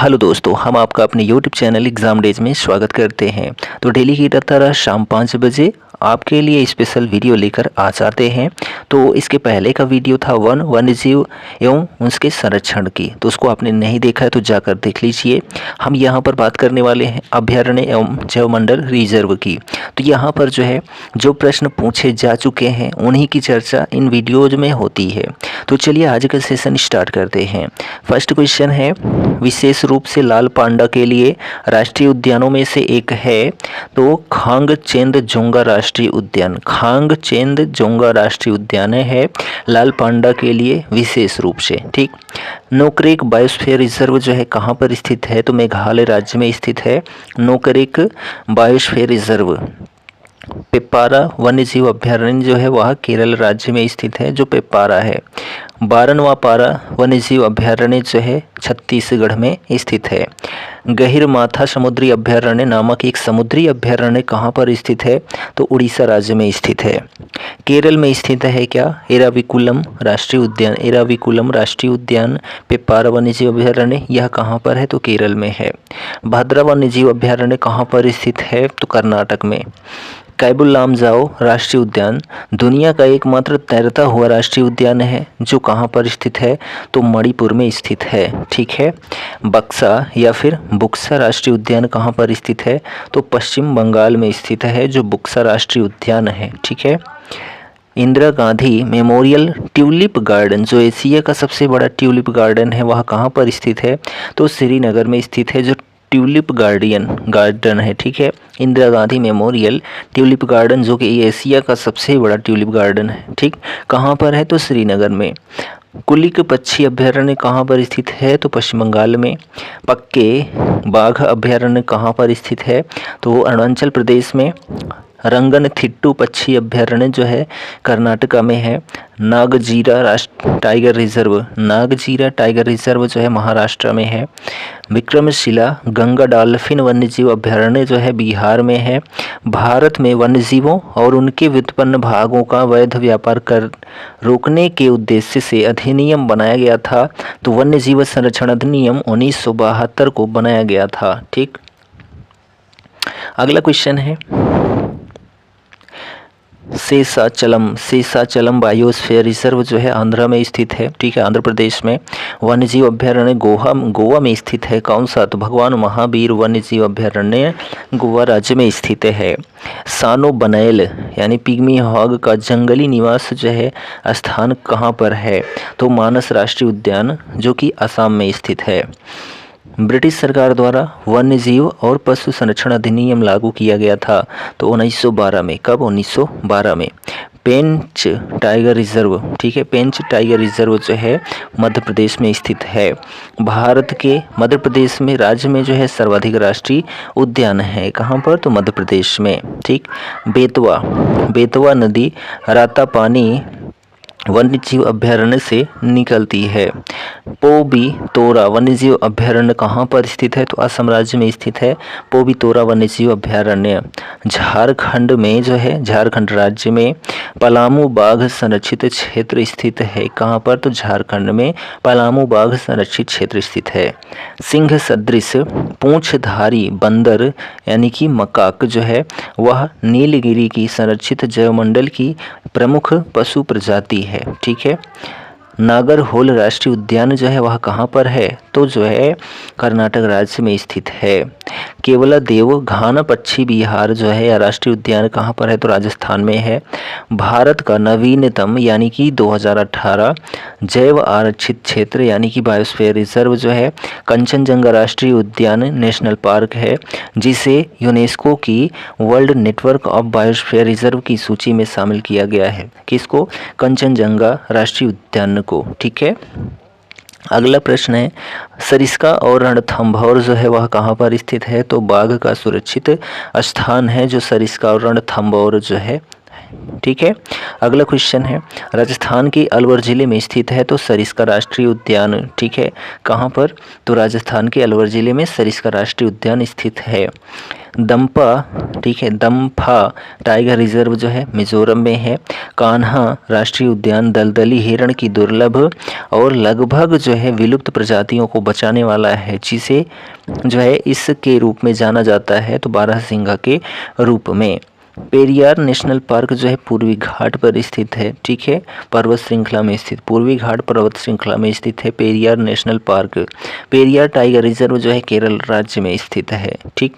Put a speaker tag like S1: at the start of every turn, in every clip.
S1: Hello दोस्तों, हम आपका अपने YouTube चैनल एग्ज़ाम डेज में स्वागत करते हैं। तो डेली की तरह शाम 5 बजे आपके लिए स्पेशल वीडियो लेकर आ जाते हैं। तो इसके पहले का वीडियो था वन्यजीव एवं उसके संरक्षण की, तो उसको आपने नहीं देखा है तो जाकर देख लीजिए। हम यहाँ पर बात करने वाले हैं अभ्यारण्य एवं जैवमंडल रिजर्व की। तो यहाँ पर जो है जो प्रश्न पूछे जा चुके हैं उन्हीं की चर्चा इन वीडियोज में होती है। तो चलिए आज का सेशन स्टार्ट करते हैं। फर्स्ट क्वेश्चन है, विशेष रूप से लाल पांडा के लिए राष्ट्रीय उद्यानों में से एक है तो खांगचेंदजोंगा राष्ट्रीय उद्यान। खांगचेंदजोंगा राष्ट्रीय उद्यान है लाल पांडा के लिए विशेष रूप से। ठीक, नोकरेक बायोस्फीयर रिजर्व जो है कहाँ पर स्थित है, तो मेघालय राज्य में स्थित है नोकरेक बायोस्फीयर रिजर्व। पेपारा वन्यजीव अभ्यारण्य जो है वह केरल राज्य में स्थित है, जो पेपारा है। बारनवापारा वन्यजीव अभ्यारण्य जो है छत्तीसगढ़ में स्थित है। गहिरमाथा समुद्री अभ्यारण्य नामक एक समुद्री अभ्यारण्य कहाँ पर स्थित है, तो उड़ीसा राज्य में स्थित है। केरल में स्थित है क्या, एराविकुलम राष्ट्रीय उद्यान। एराविकुलम राष्ट्रीय उद्यान पेपारा वन्यजीव अभ्यारण्य यह कहाँ पर है, तो केरल में है। भद्रा वन्यजीव अभ्यारण्य कहाँ पर स्थित है, तो कर्नाटक में। कैबुल लामजाओ राष्ट्रीय उद्यान दुनिया का एकमात्र तैरता हुआ राष्ट्रीय उद्यान है, जो कहाँ पर स्थित है, तो मणिपुर में स्थित है। ठीक है। बक्सा या फिर बुक्सा राष्ट्रीय उद्यान कहाँ पर स्थित है, तो पश्चिम बंगाल में स्थित है, जो बुक्सा राष्ट्रीय उद्यान है। ठीक है। Indira Gandhi memorial tulip garden जो एशिया का सबसे बड़ा ट्यूलिप गार्डन है वह कहाँ पर स्थित है, तो श्रीनगर में स्थित है, जो ट्यूलिप गार्डन है। ठीक है। Indira Gandhi memorial tulip garden जो कि एशिया का सबसे बड़ा ट्यूलिप गार्डन है। ठीक, कहाँ पर है, तो श्रीनगर में। कुलिक पक्षी अभ्यारण्य कहाँ पर स्थित है, तो पश्चिम बंगाल में। पक्के बाघ अभ्यारण्य कहाँ पर स्थित है, तो अरुणाचल प्रदेश में। रंगनथिट्टू पक्षी अभ्यारण्य जो है कर्नाटका में है। नागजीरा टाइगर रिजर्व जो है महाराष्ट्र में है। विक्रमशिला गंगा डॉल्फिन वन्यजीव अभ्यारण्य जो है बिहार में है। भारत में वन्यजीवों और उनके व्युत्पन्न भागों का वैध व्यापार कर रोकने के उद्देश्य से अधिनियम बनाया गया था, तो वन्यजीव संरक्षण अधिनियम 1972 को बनाया गया था। ठीक, अगला क्वेश्चन है, शेषाचलम बायोस्फीयर रिजर्व जो है आंध्र में स्थित है। ठीक है, आंध्र प्रदेश में। वन्यजीव अभ्यारण्य गोवा में स्थित है। कौन सा, तो भगवान महावीर वन्यजीव अभ्यारण्य गोवा राज्य में स्थित है। सानो बनैल यानी पिग्मी हॉग का जंगली निवास जो है स्थान कहाँ पर है, तो मानस राष्ट्रीय उद्यान जो कि असम में स्थित है। ब्रिटिश सरकार द्वारा वन्यजीव और पशु संरक्षण अधिनियम लागू किया गया था, तो 1912 में। कब, 1912 में। पेंच टाइगर रिजर्व, ठीक है, पेंच टाइगर रिजर्व जो है मध्य प्रदेश में स्थित है। भारत के मध्य प्रदेश में राज्य में जो है सर्वाधिक राष्ट्रीय उद्यान है, कहाँ पर, तो मध्य प्रदेश में। ठीक, बेतवा नदी रातापानी वन्यजीव अभ्यारण्य से निकलती है। पोबी तोरा वन्यजीव अभ्यारण्य कहाँ पर स्थित है, तो असम राज्य में स्थित है पोबी तोरा वन्यजीव अभ्यारण्य। झारखंड में जो है झारखंड राज्य में पलामू बाघ संरक्षित क्षेत्र स्थित है, कहाँ पर, तो झारखंड में पलामू बाघ संरक्षित क्षेत्र स्थित है। सिंह सदृश पूंछधारी बंदर यानी कि मकाक जो है वह नीलगिरी की संरक्षित जैवमंडल की प्रमुख पशु प्रजाति है। ठीक है। नागरहोल राष्ट्रीय उद्यान जो है वह कहाँ पर है, तो जो है कर्नाटक राज्य में स्थित है। केवला देव घाना पक्षी बिहार जो है या राष्ट्रीय उद्यान कहाँ पर है, तो राजस्थान में है। भारत का नवीनतम यानी कि 2018 जैव आरक्षित क्षेत्र यानी कि बायोस्फीयर रिजर्व जो है कंचनजंगा राष्ट्रीय उद्यान नेशनल पार्क है, जिसे यूनेस्को की world network of biosphere reserve की सूची में शामिल किया गया है। किसको, कंचनजंगा राष्ट्रीय उद्यान को। ठीक है। अगला प्रश्न है, सरिस्का और रणथंभौर जो है वह कहाँ पर स्थित है, तो बाघ का सुरक्षित स्थान है जो सरिस्का और रणथंभौर जो है ठीक है। अगला क्वेश्चन है, राजस्थान के अलवर जिले में स्थित है तो सरिस्का राष्ट्रीय उद्यान, ठीक है, कहाँ पर? तो राजस्थान के अलवर जिले में सरिस्का राष्ट्रीय उद्यान स्थित है। दंपा, ठीक है, दंफा टाइगर रिजर्व जो है मिजोरम में है। कान्हा राष्ट्रीय उद्यान दलदली हिरण की दुर्लभ और लगभग जो है विलुप्त प्रजातियों को बचाने वाला है, जिसे जो है इसके रूप में जाना जाता है तो बारहसिंगा के रूप में। पेरियार नेशनल पार्क जो है पूर्वी घाट पर स्थित है, ठीक है, पर्वत श्रृंखला में स्थित, पूर्वी घाट पर्वत श्रृंखला में स्थित है Periyar national park. Periyar tiger reserve जो है केरल राज्य में स्थित है, ठीक।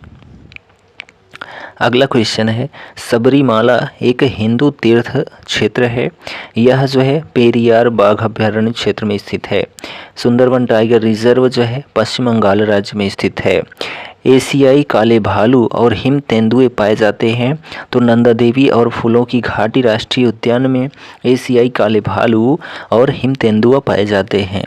S1: अगला क्वेश्चन है, सबरीमाला एक हिंदू तीर्थ क्षेत्र है, यह जो है पेरियार बाघ अभ्यारण्य क्षेत्र में स्थित है। सुंदरवन टाइगर रिजर्व जो है पश्चिम बंगाल राज्य में स्थित है। एशियाई काले भालू और हिम तेंदुए पाए जाते हैं तो नंदा देवी और फूलों की घाटी राष्ट्रीय उद्यान में एशियाई काले भालू और हिम तेंदुआ पाए जाते हैं।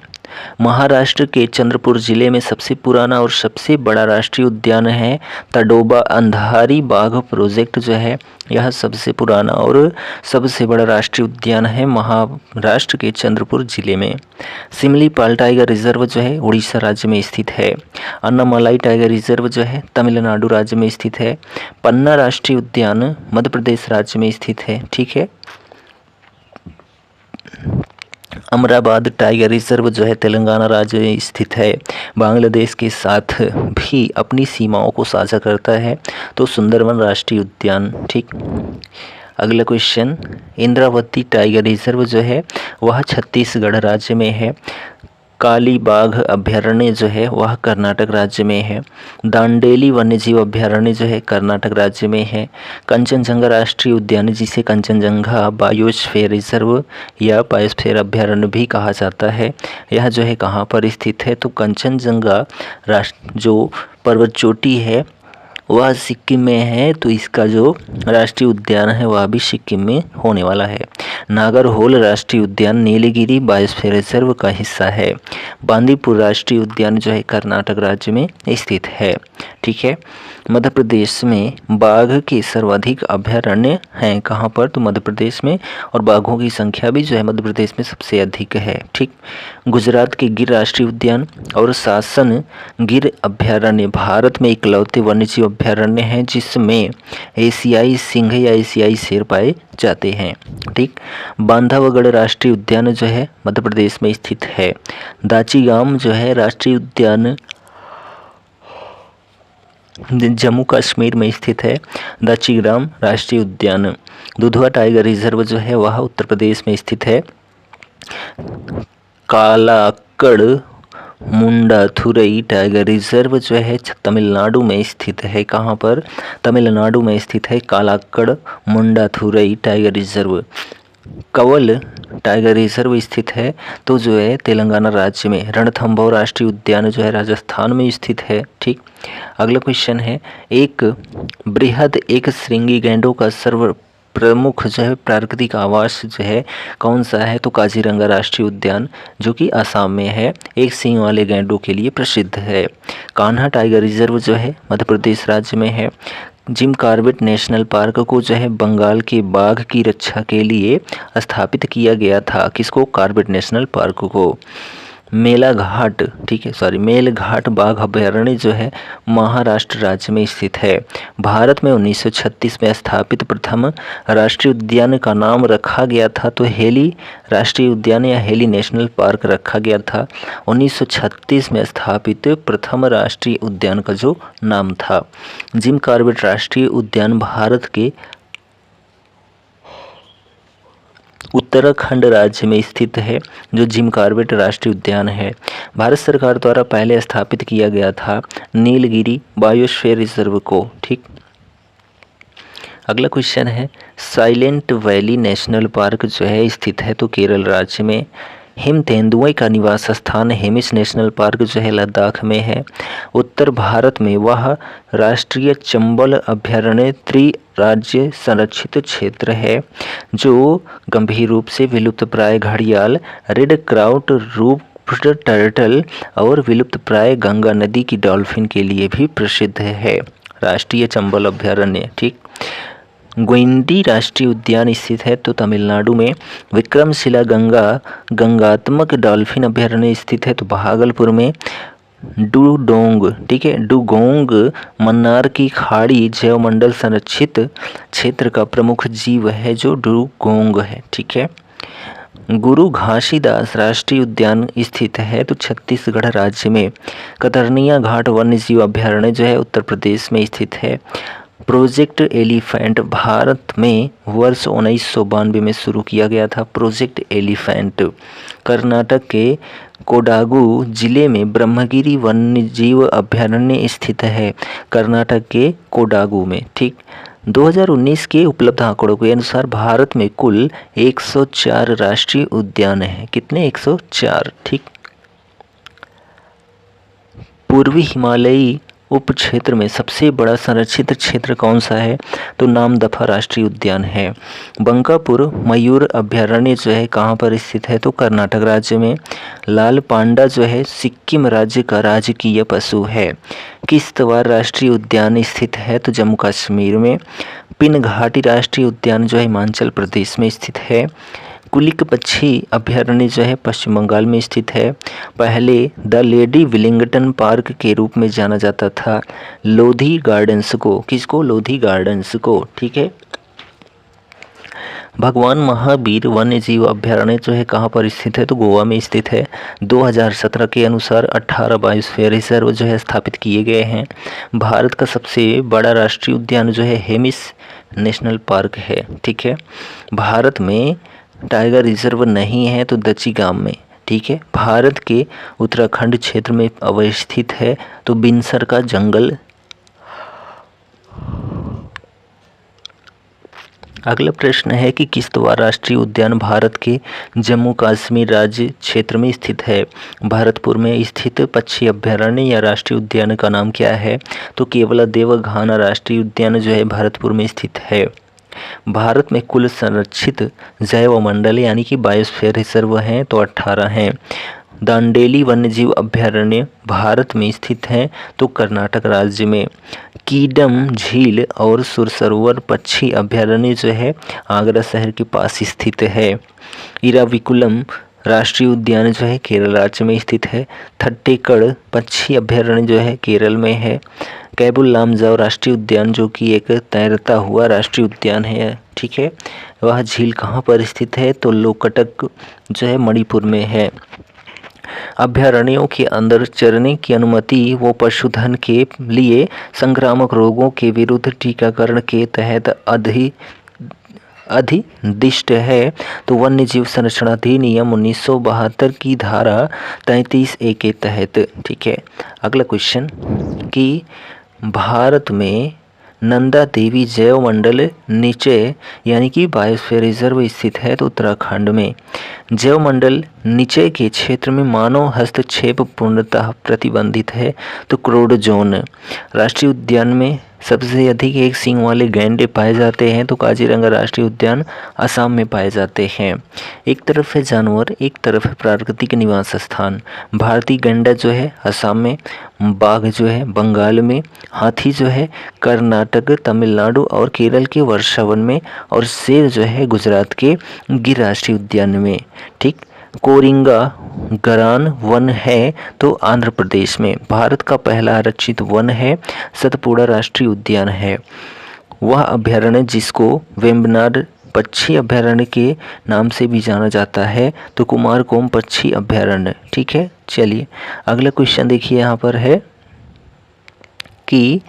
S1: महाराष्ट्र के चंद्रपुर जिले में सबसे पुराना और सबसे बड़ा राष्ट्रीय उद्यान है तडोबा अंधारी बाघ प्रोजेक्ट जो है, यह सबसे पुराना और सबसे बड़ा राष्ट्रीय उद्यान है महाराष्ट्र के चंद्रपुर जिले में। सिमलीपाल टाइगर रिजर्व जो है उड़ीसा राज्य में स्थित है। अन्नामलाई टाइगर रिजर्व जो है तमिलनाडु राज्य में स्थित है। पन्ना राष्ट्रीय उद्यान मध्य प्रदेश राज्य में स्थित है, ठीक है। अमराबाद टाइगर रिजर्व जो है तेलंगाना राज्य में स्थित है, बांग्लादेश के साथ भी अपनी सीमाओं को साझा करता है तो सुंदरवन राष्ट्रीय उद्यान, ठीक। अगला क्वेश्चन, इंद्रावती टाइगर रिजर्व जो है वह छत्तीसगढ़ राज्य में है। काली बाघ अभ्यारण्य जो है वह कर्नाटक राज्य में है। दांडेली वन्यजीव अभ्यारण्य जो है कर्नाटक राज्य में है। कंचनजंगा राष्ट्रीय उद्यान जिसे कंचनजंगा बायोस्फीयर रिजर्व या बायोस्फीयर अभ्यारण्य भी कहा जाता है, यह जो है कहाँ पर स्थित है? तो कंचनजंगा जो पर्वत चोटी है वह सिक्किम में है, तो इसका जो राष्ट्रीय उद्यान है वह भी सिक्किम में होने वाला है। नागरहोल राष्ट्रीय उद्यान नीलगिरी बायोस्फीयर रिजर्व का हिस्सा है। बांदीपुर राष्ट्रीय उद्यान जो है कर्नाटक राज्य में स्थित है, ठीक है। मध्य प्रदेश में बाघ के सर्वाधिक अभयारण्य हैं, कहाँ पर? तो मध्य प्रदेश में, और बाघों की संख्या भी जो है मध्य प्रदेश में सबसे अधिक है, ठीक। गुजरात के गिर राष्ट्रीय उद्यान और सासन गिर अभयारण्य भारत में इकलौते वन्यजीव अभयारण्य हैं जिसमें एशियाई सिंह या एशियाई शेर पाए जाते हैं, ठीक। बांधवगढ़ राष्ट्रीय उद्यान जो है मध्य प्रदेश में स्थित है। दाचीगाम जो है राष्ट्रीय उद्यान जम्मू कश्मीर में स्थित है। दाचीग्राम राष्ट्रीय उद्यान। दुधवा टाइगर रिजर्व जो है वह उत्तर प्रदेश में स्थित है। कालाकड़ मुंडाथुरई टाइगर रिजर्व जो है तमिलनाडु में स्थित है, कहाँ पर? तमिलनाडु में स्थित है कालाकड़ मुंडाथुरई टाइगर रिजर्व। कवल टाइगर रिजर्व स्थित है तो जो है तेलंगाना राज्य में। रणथंभौर राष्ट्रीय उद्यान जो है राजस्थान में स्थित है, ठीक। अगला क्वेश्चन है, एक बृहद एक श्रृंगी गैंडों का सर्व प्रमुख जो है प्राकृतिक आवास जो है कौन सा है? तो काजीरंगा राष्ट्रीय उद्यान जो कि असम में है, एक सींग वाले गैंडों के लिए प्रसिद्ध है। कान्हा टाइगर रिजर्व जो है मध्य प्रदेश राज्य में है। जिम कॉर्बेट नेशनल पार्क को जो है बंगाल के बाघ की रक्षा के लिए स्थापित किया गया था, किसको? कॉर्बेट नेशनल पार्क को। मेलाघाट, ठीक है, मेलघाट बाघ अभयारण्य जो है महाराष्ट्र राज्य में स्थित है। भारत में 1936 में स्थापित प्रथम राष्ट्रीय उद्यान का नाम रखा गया था तो हेली राष्ट्रीय उद्यान या हेली नेशनल पार्क रखा गया था। 1936 में स्थापित प्रथम राष्ट्रीय उद्यान का जो नाम था। जिम कॉर्बेट राष्ट्रीय उद्यान भारत के उत्तराखंड राज्य में स्थित है, जो जिम कॉर्बेट राष्ट्रीय उद्यान है भारत सरकार द्वारा पहले स्थापित किया गया था नीलगिरी बायोस्फीयर रिजर्व को, ठीक। अगला क्वेश्चन है, साइलेंट वैली नेशनल पार्क जो है स्थित है तो केरल राज्य में। हिम तेंदुए का निवास स्थान हेमिस नेशनल पार्क जो है लद्दाख में है। उत्तर भारत में वह राष्ट्रीय चंबल अभयारण्य त्रिराज्य संरक्षित क्षेत्र है जो गंभीर रूप से विलुप्त प्राय घड़ियाल, रेड क्राउट, रूप टर्टल और विलुप्त प्राय गंगा नदी की डॉल्फिन के लिए भी प्रसिद्ध है। राष्ट्रीय चंबल अभयारण्य, ठीक। गोइंडी राष्ट्रीय उद्यान स्थित है तो तमिलनाडु में। विक्रमशिला गंगात्मक डॉल्फिन अभयारण्य स्थित है तो भागलपुर में। डुडोंग, ठीक है, डुगोंग मन्नार की खाड़ी जैवमंडल संरक्षित क्षेत्र का प्रमुख जीव है जो डुगोंग है, ठीक है। गुरु घासीदास राष्ट्रीय उद्यान स्थित है तो छत्तीसगढ़ राज्य में। कतरनिया घाट वन्यजीव अभयारण्य जो है उत्तर प्रदेश में स्थित है। प्रोजेक्ट एलिफेंट भारत में वर्ष 1992 में शुरू किया गया था। प्रोजेक्ट एलिफेंट कर्नाटक के कोडागु जिले में ब्रह्मगिरी वन्यजीव अभयारण्य स्थित है, कर्नाटक के कोडागु में, ठीक। 2019 के उपलब्ध आंकड़ों के अनुसार भारत में कुल 104 राष्ट्रीय उद्यान हैं। कितने? 104, ठीक। पूर्वी हिमालयी उप क्षेत्र में सबसे बड़ा संरक्षित क्षेत्र कौन सा है? तो नामदफा राष्ट्रीय उद्यान है। बंकापुर मयूर अभयारण्य जो है कहाँ पर स्थित है? तो कर्नाटक राज्य में। लाल पांडा जो है सिक्किम राज्य का राजकीय पशु है। किश्तवाड़ राष्ट्रीय उद्यान स्थित है तो जम्मू कश्मीर में। पिन घाटी राष्ट्रीय उद्यान जो है हिमाचल प्रदेश में स्थित है। कुलिक पक्षी अभयारण्य जो है पश्चिम बंगाल में स्थित है। पहले द लेडी विलिंगटन पार्क के रूप में जाना जाता था लोधी गार्डन्स को। किसको? लोधी गार्डन्स को, ठीक है। भगवान महावीर वन्यजीव अभयारण्य जो है कहाँ पर स्थित है? तो गोवा में स्थित है। 2017 के अनुसार 18 बायोस्फीयर रिजर्व जो है स्थापित किए गए हैं। भारत का सबसे बड़ा राष्ट्रीय उद्यान जो है हेमिस नेशनल पार्क है, ठीक है। भारत में टाइगर रिजर्व नहीं है तो दच्चीगाम में, ठीक है। भारत के उत्तराखंड क्षेत्र में अवस्थित है तो बिनसर का जंगल। अगला प्रश्न है कि किश्तवाड़ राष्ट्रीय उद्यान भारत के जम्मू कश्मीर राज्य क्षेत्र में स्थित है। भरतपुर में स्थित पक्षी अभयारण्य या राष्ट्रीय उद्यान का नाम क्या है? तो केवला देवघाना राष्ट्रीय उद्यान जो है भरतपुर में स्थित है। भारत में कुल संरक्षित जैवमंडल यानी कि बायोस्फीयर रिजर्व हैं तो 18 हैं। दांडेली वन्यजीव अभयारण्य भारत में स्थित है तो कर्नाटक राज्य में। कीडम झील और सुरसरोवर पक्षी अभयारण्य जो है आगरा शहर के पास स्थित है। इराविकुलम राष्ट्रीय उद्यान जो है केरल राज्य में स्थित है। थट्टेकड़ पक्षी अभयारण्य जो है केरल में है। कैबुल लामजाओ राष्ट्रीय उद्यान जो कि एक तैरता हुआ राष्ट्रीय उद्यान है, ठीक है। वह झील कहाँ पर स्थित है? तो लोकटक जो है मणिपुर में है। अभयारण्यों के अंदर चरने की अनुमति वो पशुधन के लिए संक्रामक रोगों के विरुद्ध टीकाकरण के तहत अधिदिष्ट है तो वन्य जीव संरक्षण अधिनियम 1972 की धारा 33A के तहत, ठीक है। अगला क्वेश्चन कि भारत में नंदा देवी जैव मंडल नीचे यानी कि बायोस्फीयर रिजर्व स्थित है तो उत्तराखंड में। जैव मंडल नीचे के क्षेत्र में मानव हस्तक्षेप पूर्णतः प्रतिबंधित है तो क्रोड जोन। राष्ट्रीय उद्यान में सबसे अधिक एक सींग वाले गैंडे पाए जाते हैं तो काजीरंगा राष्ट्रीय उद्यान असम में पाए जाते हैं। एक तरफ है जानवर, एक तरफ है प्राकृतिक निवास स्थान। भारतीय गैंडा जो है असम में, बाघ जो है बंगाल में, हाथी जो है कर्नाटक, तमिलनाडु और केरल के वर्षावन में, और शेर जो है गुजरात के गिर राष्ट्रीय उद्यान में, ठीक। कोरिंगा गरान वन है तो आंध्र प्रदेश में। भारत का पहला आरक्षित वन है सतपुड़ा राष्ट्रीय उद्यान है। वह अभयारण्य जिसको वेम्बनाड पक्षी अभयारण्य के नाम से भी जाना जाता है तो कुमारकोम पक्षी अभयारण्य, ठीक है। चलिए अगला क्वेश्चन देखिए, यहाँ पर है कि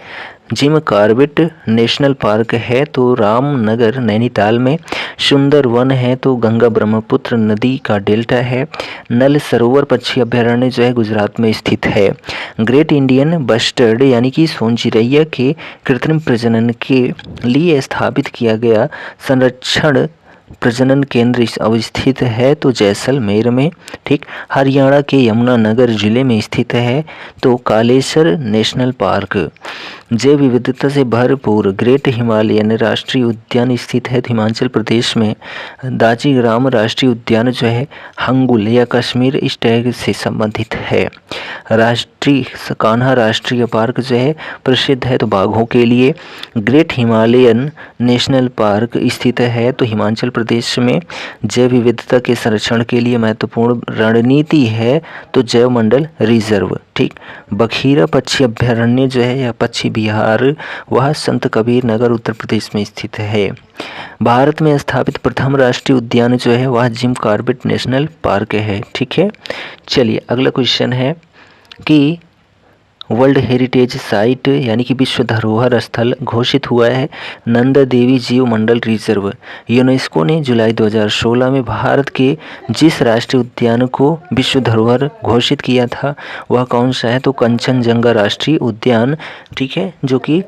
S1: जिम कॉर्बेट नेशनल पार्क है तो रामनगर नैनीताल में। सुंदर वन है तो गंगा ब्रह्मपुत्र नदी का डेल्टा है। नल सरोवर पक्षी अभयारण्य जो है गुजरात में स्थित है। ग्रेट इंडियन बस्टर्ड यानी कि सोन चिरैया के कृत्रिम प्रजनन के लिए स्थापित किया गया संरक्षण प्रजनन केंद्र अवस्थित है? तो जैसलमेर में। ठीक। हरियाणा के यमुनानगर जिले में स्थित है? तो कालेश्वर नेशनल पार्क। जैव विविधता से भरपूर ग्रेट हिमालयन राष्ट्रीय उद्यान स्थित है हिमाचल प्रदेश में। दाजीग्राम राष्ट्रीय उद्यान जो है हंगुल या कश्मीर इस टैग से संबंधित है। राष्ट्रीय कान्हा राष्ट्रीय पार्क जो है प्रसिद्ध है तो बाघों के लिए। ग्रेट हिमालयन नेशनल पार्क स्थित है तो हिमाचल प्रदेश में। जैव विविधता के संरक्षण के लिए महत्वपूर्ण रणनीति है तो जैव मंडल रिजर्व। ठीक। बखीरा पक्षी अभ्यारण्य जो है या पक्षी विहार वह संत कबीर नगर उत्तर प्रदेश में स्थित है। भारत में स्थापित प्रथम राष्ट्रीय उद्यान जो है वह जिम कॉर्बेट नेशनल पार्क है। ठीक है। चलिए अगला क्वेश्चन है कि वर्ल्ड हेरिटेज साइट यानी कि विश्व धरोहर स्थल घोषित हुआ है नंदा देवी जीव मंडल रिजर्व। यूनेस्को ने जुलाई 2016 में भारत के जिस राष्ट्रीय उद्यान को विश्व धरोहर घोषित किया था वह कौन सा है? तो कंचनजंगा राष्ट्रीय उद्यान। ठीक है, जो कि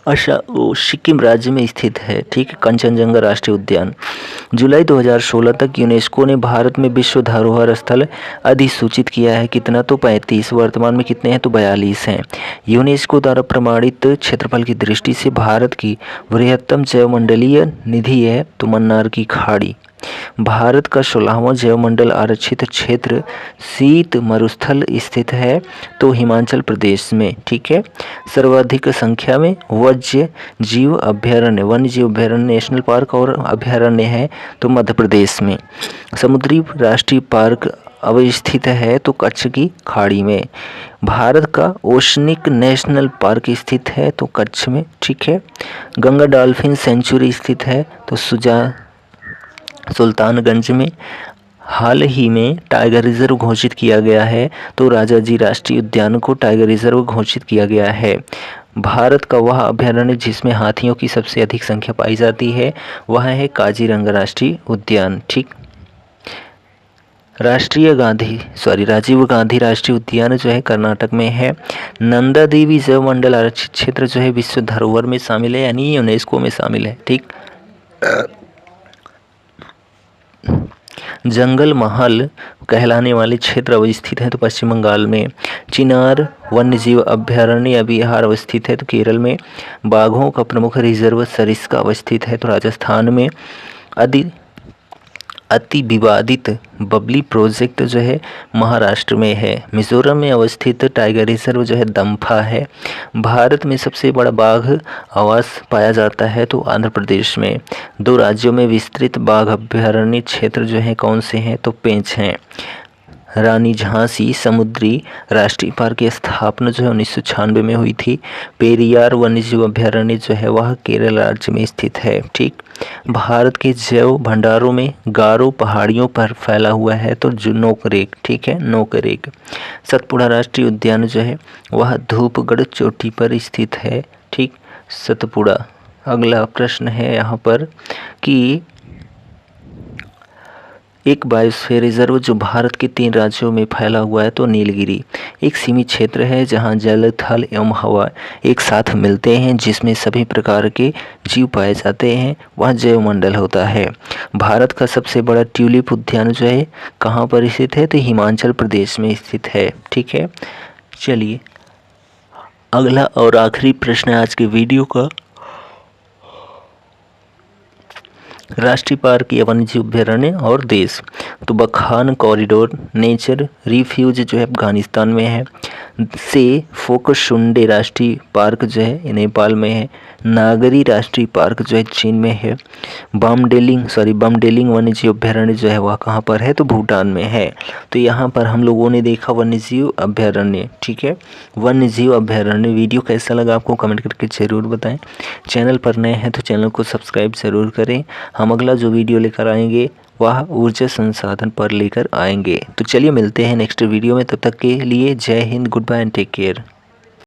S1: सिक्किम राज्य में स्थित है। ठीक है, कंचनजंगा राष्ट्रीय उद्यान। जुलाई 2016 तक यूनेस्को ने भारत में विश्व धरोहर स्थल अधिसूचित किया है। कितना? तो 35। वर्तमान में कितने हैं? तो 42 हैं। यूनेस्को द्वारा प्रमाणित क्षेत्रफल की दृष्टि से भारत की बृहत्तम जैवमंडलीय निधि है तो मन्नार की खाड़ी। भारत का 16वां जैवमंडल आरक्षित क्षेत्र शीत मरुस्थल स्थित है तो हिमाचल प्रदेश में। ठीक है। सर्वाधिक संख्या में वन्य जीव अभ्यारण्य नेशनल पार्क और अभ्यारण्य है तो मध्य प्रदेश में। समुद्री राष्ट्रीय पार्क अवस्थित है तो कच्छ की खाड़ी में। भारत का ओशनिक नेशनल पार्क स्थित है तो कच्छ में। ठीक है। गंगा डॉल्फिन सेंचुरी स्थित है तो सुल्तानगंज में। हाल ही में टाइगर रिजर्व घोषित किया गया है तो राजाजी राष्ट्रीय उद्यान को टाइगर रिजर्व घोषित किया गया है। भारत का वह अभ्यारण्य जिसमें हाथियों की सबसे अधिक संख्या पाई जाती है वह है काजीरंगा राष्ट्रीय उद्यान। ठीक। राजीव गांधी राष्ट्रीय उद्यान जो है कर्नाटक में है। नंदा देवी जैव मंडल आरक्षित क्षेत्र जो है विश्व धरोहर में शामिल है यानी यूनेस्को में शामिल है। ठीक। जंगल महल कहलाने वाले क्षेत्र अवस्थित है तो पश्चिम बंगाल में। चिनार वन्यजीव अभ्यारण्य या विहार अवस्थित है तो केरल में। बाघों का प्रमुख रिजर्व सरिस्का अवस्थित है तो राजस्थान में। अति विवादित बबली प्रोजेक्ट जो है महाराष्ट्र में है। मिजोरम में अवस्थित टाइगर रिजर्व जो है दम्फा है। भारत में सबसे बड़ा बाघ आवास पाया जाता है तो आंध्र प्रदेश में। 2 राज्यों में विस्तृत बाघ अभ्यारण्य क्षेत्र जो है कौन से हैं? तो पेंच हैं। रानी झांसी समुद्री राष्ट्रीय पार्क की स्थापना जो है 1996 में हुई थी। पेरियार वन्यजीव अभ्यारण्य जो है वह केरल राज्य में स्थित है। ठीक। भारत के जैव भंडारों में गारो पहाड़ियों पर फैला हुआ है तो जो नोकरेक। ठीक है, नोकरेक। सतपुड़ा राष्ट्रीय उद्यान जो है वह धूपगढ़ चोटी पर स्थित है। ठीक, सतपुड़ा। अगला प्रश्न है यहाँ पर कि एक बायोस्फीयर रिजर्व जो भारत के 3 राज्यों में फैला हुआ है तो नीलगिरी। एक सीमित क्षेत्र है जहां जल, थल एवं हवा एक साथ मिलते हैं जिसमें सभी प्रकार के जीव पाए जाते हैं, वह जैवमंडल होता है। भारत का सबसे बड़ा ट्यूलिप उद्यान जो है कहाँ पर स्थित है? तो हिमाचल प्रदेश में स्थित है। ठीक है। चलिए अगला और आखिरी प्रश्न है आज के वीडियो का। राष्ट्रीय पार्क या वन्यजीव अभ्यारण्य और देश तो बखान कॉरिडोर नेचर रिफ्यूज जो है अफगानिस्तान में है। से फोकसुंडे राष्ट्रीय पार्क जो है नेपाल में है। नागरी राष्ट्रीय पार्क जो है चीन में है। बमडेलिंग वन्यजीव अभ्यारण्य जो है वह कहाँ पर है? तो भूटान में है। तो यहाँ पर हम लोगों ने देखा वन्यजीव अभ्यारण्य। ठीक है, वन्यजीव अभ्यारण्य। वीडियो कैसा लगा आपको कमेंट करके ज़रूर बताएं। चैनल पर नए हैं तो चैनल को सब्सक्राइब ज़रूर करें। हम अगला जो वीडियो लेकर आएंगे वह ऊर्जा संसाधन पर लेकर आएंगे। तो चलिए मिलते हैं नेक्स्ट वीडियो में, तब तक के लिए जय Hind, good bye and take care.